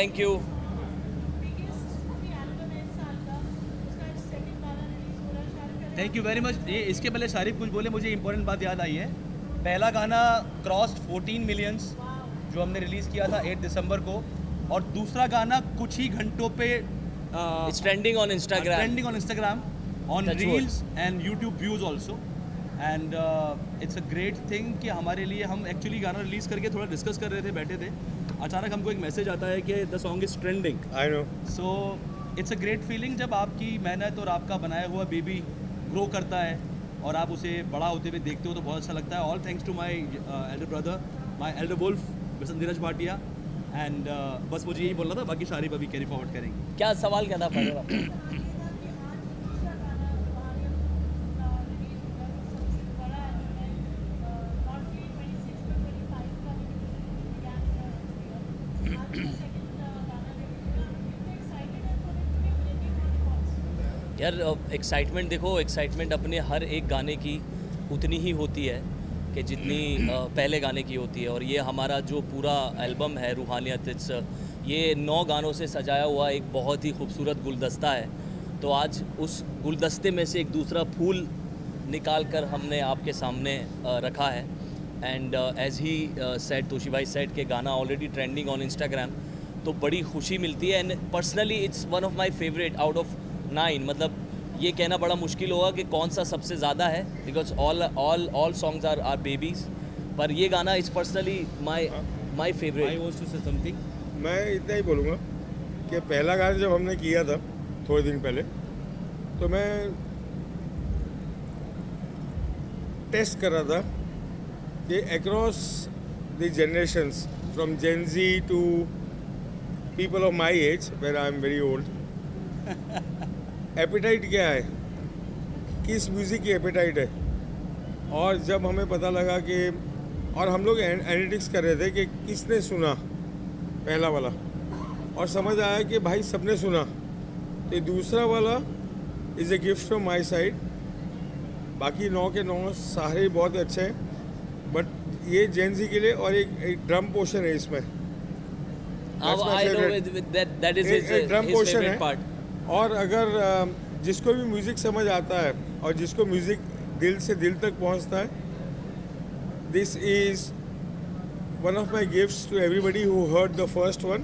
Thank you. Thank you very much. ये इसके पहले शारिफ कुछ बोले, मुझे इंपॉर्टेंट बात याद आई है। पहला गाना क्रॉस्ड 14 मिलियंस जो हमने रिलीज़ किया था 8 दिसंबर को, और दूसरा गाना कुछ ही घंटों पे it's trending on Instagram. On Touch wood. Reels and YouTube views also. And it's a great thing कि हमारे लिए, हम एक्चुअली गाना रिलीज़ करके थोड़ा डिस्कस कर रहे थे, बैठे थे, अचानक हमको एक मैसेज आता है कि the song is trending. I know. So it's a great feeling जब आपकी मेहनत और आपका बनाया हुआ बेबी ग्रो करता है और आप उसे बड़ा होते हुए देखते हो तो बहुत अच्छा लगता है। All thanks to my elder brother, my elder wolf mister Neeraj Bhatia. And बस मुझे यही बोलना था, बाकी शारिफ अभी कैरी फॉरवर्ड करेंगे। क्या सवाल क्या था पहले? यार एक्साइटमेंट देखो, एक्साइटमेंट अपने हर एक गाने की उतनी ही होती है कि जितनी पहले गाने की होती है। और ये हमारा जो पूरा एल्बम है रूहानियत, ये 9 गानों से सजाया हुआ एक बहुत ही खूबसूरत गुलदस्ता है। तो आज उस गुलदस्ते में से एक दूसरा फूल निकाल कर हमने आपके सामने रखा है। And as he said, Toshi भाई सेड के गाना ऑलरेडी ट्रेंडिंग ऑन इंस्टाग्राम, तो बड़ी खुशी मिलती है। And personally it's one of my favourite out of 9। मतलब ये कहना बड़ा मुश्किल होगा कि कौन सा सबसे ज़्यादा है, because all songs are babies, पर ये गाना is personally my favourite. I want to say something. मैं इतना ही बोलूँगा कि पहला गाना जब हमने किया था थोड़े दिन पहले, तो मैं टेस्ट कर रहा था कि across the generations from Gen Z to people of my age where I am very old, appetite क्या है, किस म्यूज़िक की एपेटाइट है। और जब हमें पता लगा कि, और हम लोग एनालिटिक्स कर रहे थे कि किसने सुना पहला वाला, और समझ आया कि भाई सबने सुना, तो दूसरा वाला is a gift from my side. बाकी 9 के 9 सारे बहुत अच्छे हैं, बट ये जेन जी के लिए, और एक ड्रम पोर्शन है इसमें, एक ड्रम पोर्शन है। और अगर जिसको भी म्यूज़िक समझ आता है और जिसको म्यूज़िक दिल से दिल तक पहुंचता है, this is one of my gifts to everybody who heard the first one,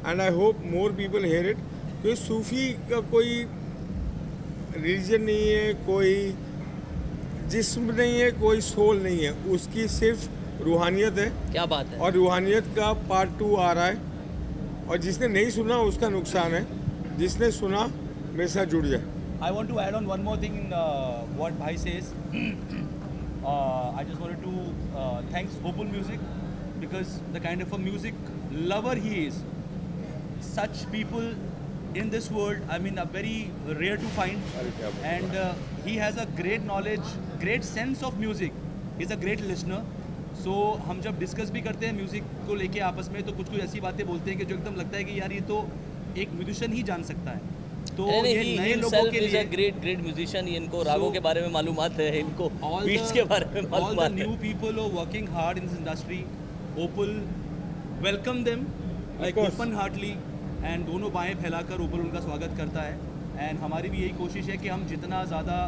and I hope more people hear it. क्योंकि सूफ़ी का कोई रिलीजन नहीं है, कोई जिस्म नहीं है, कोई सोल नहीं है, उसकी सिर्फ रूहानियत है। क्या बात है। और रूहानियत का पार्ट 2 आ रहा है, और जिसने नहीं सुना उसका नुकसान है, जिसने सुना मेरे साथ जुड़ जाए। I want to add on one more thing in what Bhai says. I just wanted to thanks Opal Music, because the kind of a music lover he is. Such people in this world, I mean, are very rare to find. And he has a great knowledge, great sense of music. He's a great listener. So हम जब discuss भी करते हैं music को लेके आपस में, तो कुछ कुछ ऐसी बातें बोलते हैं कि जो एकदम लगता है कि यार ये तो एक म्यूजिशियन ही जान सकता है। तो ये नए लोगों के लिए ग्रेट म्यूजिशियन, इनको रागों के बारे में मालूमात है, इनको बीट्स के बारे में all the मालूमात new है। people who are working hard in this industry, Opal, welcome them like course. open heartedly, and दोनों बाएं फैलाकर Opal उनका स्वागत करता है। एंड हमारी भी यही कोशिश है कि हम जितना ज़्यादा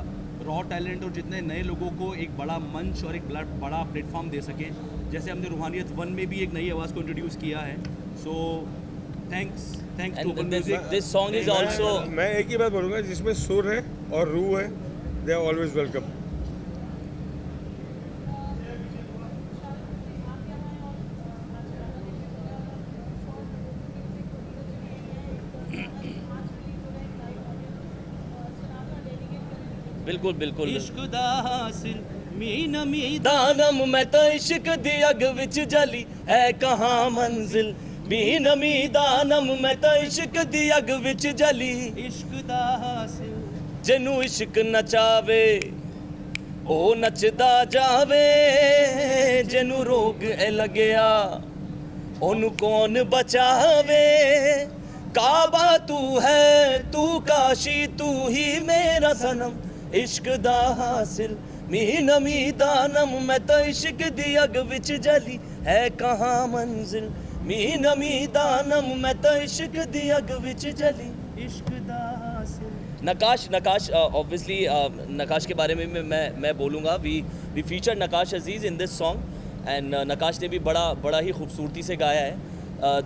रॉ टैलेंट और जितने नए लोगों को एक बड़ा मंच और एक बड़ा प्लेटफॉर्म दे सकें, जैसे हमने रूहानियत 1 में भी एक नई आवाज़ को इंट्रोड्यूस किया है। So thanks to Open Music. This song is also, मैं एक ही बात बोलूँगा, जिसमें सुर है और रूह है, दे आर ऑलवेज वेलकम। बिल्कुल बिल्कुल। इश्क दा हासिल मीन मीदा दानम मैं तो इश्क दी अग विच जली है कहाँ मंजिल, बीन मी दानम मैं तो इश्क दी अग विच जली, इश्क दा हासिल जिन्नू इश्क नचावे ओ नचदा जावे, जिन्नू रोग ए लगया ओनू कौन बचावे। काबा तू है तू काशी तू ही मेरा सनम, इश्क दा हासिल मीन मी दानम मैं तो इश्क दी अग विच जली है कहाँ मंजिल, मीन मीदानम मैं तो इश्क दी अग विच जली। इश्क दा हासिल। नकाश ऑब्वियसली नकाश के बारे में मैं बोलूँगा। We feature Naqash Aziz in this song and Naqash ने भी बड़ा ही खूबसूरती से गाया है।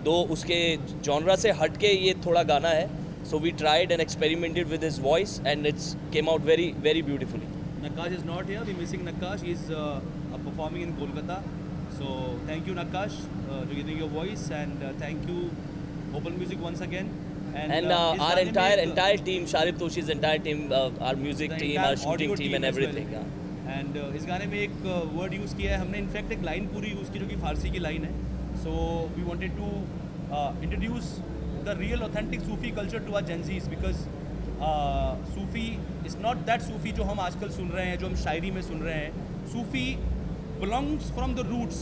दो उसके जॉनरा से हट के ये थोड़ा गाना है, so we tried and experimented with his voice and it's came out very very beautifully. Nakash is not here. We're missing Nakash. He's performing in Kolkata. So thank you, Nakash, to giving your voice, and thank you, Opal Music once again. And इस our गाने में entire team, Sharif Toshi's entire team, our music the team, our entire shooting audio team and as well. everything. Yeah. And इस गाने में एक word use किया है हमने, इनफैक्ट एक लाइन पूरी यूज़ की जो कि फारसी की लाइन है. So we wanted to introduce the real authentic Sufi culture to our Gen Zs, because Sufi is not that Sufi जो हम आजकल सुन रहे हैं, जो हम शायरी में सुन रहे हैं. सूफी बिलोंग्स फ्रॉम द रूट्स.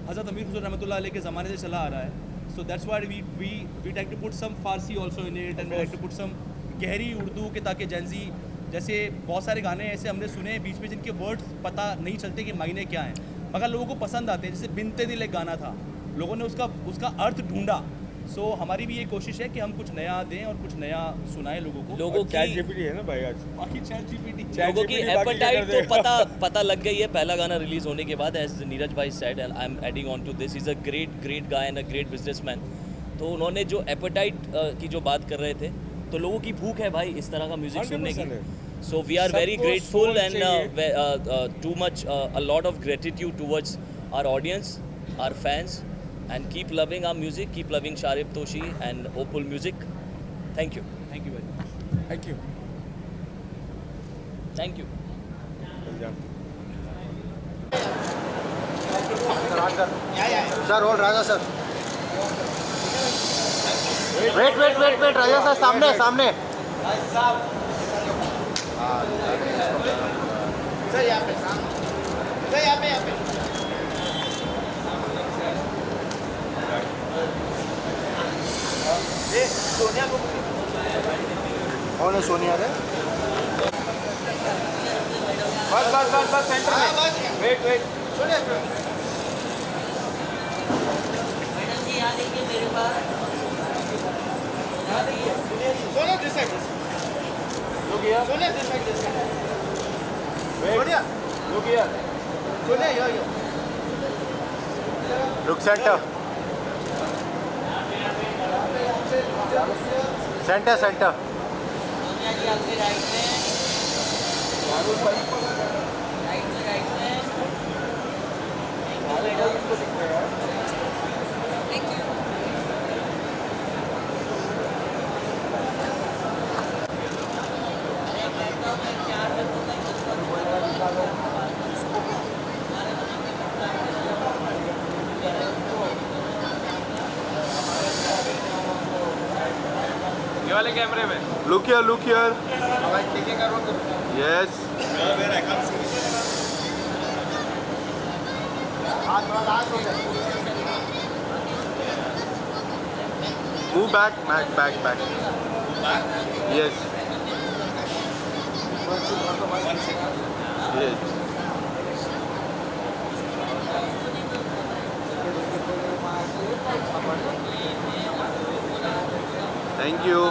हज़रत अमीर हुज़ूर रहमतुल्लाह अलैह के ज़माने से चला आ रहा है. So that's why we like to put some Farsi also in it, and we like to put some गहरी उर्दू के, ताकि जेंजी जैसे बहुत सारे गाने ऐसे हमने सुने हैं बीच में जिनके वर्ड्स पता नहीं चलते कि मायने क्या हैं, मगर लोगों को पसंद आते हैं. जैसे बिनते दिल एक गाना था, लोगों ने उसका अर्थ ढूंढा. सो हमारी भी ये कोशिश है कि हम कुछ नया दें और कुछ नया सुनाएं लोगों को. लोगों चैट की जीपीटी है ना भाई आज. बाकी चैट जीपीटी लोगों की GPT बाकी क्या एपेटाइट कर तो देगा? पता लग गई है पहला गाना रिलीज होने के बाद. एज नीरज भाई said and I am adding on to this, is a great guy and a great businessman. तो उन्होंने जो एपेटाइट की जो बात कर रहे थे, तो लोगों की भूख है भाई इस तरह का म्यूजिक सुनने 100% की. है. सो वी आर वेरी सबको grateful soul and too much a lot of gratitude towards our audience, our fans, and keep loving our music, keep loving Sharif Toshi and Opal Music. Thank you. Thank you very much. Thank you. Thank you. Sir hold Raja sir. Wait Raja sir, सामने. कौन है सोनिया रे? बस centre में. Wait Sonia this side. Look here. Sonia, this side. Wait. Sonia. Look here. Sonia, here. Look center. Center. Sonia ji आपके right में. Right में. Thank you. ये वाले कैमरे में. Look here. Yes. Move back. Yes. Thank you.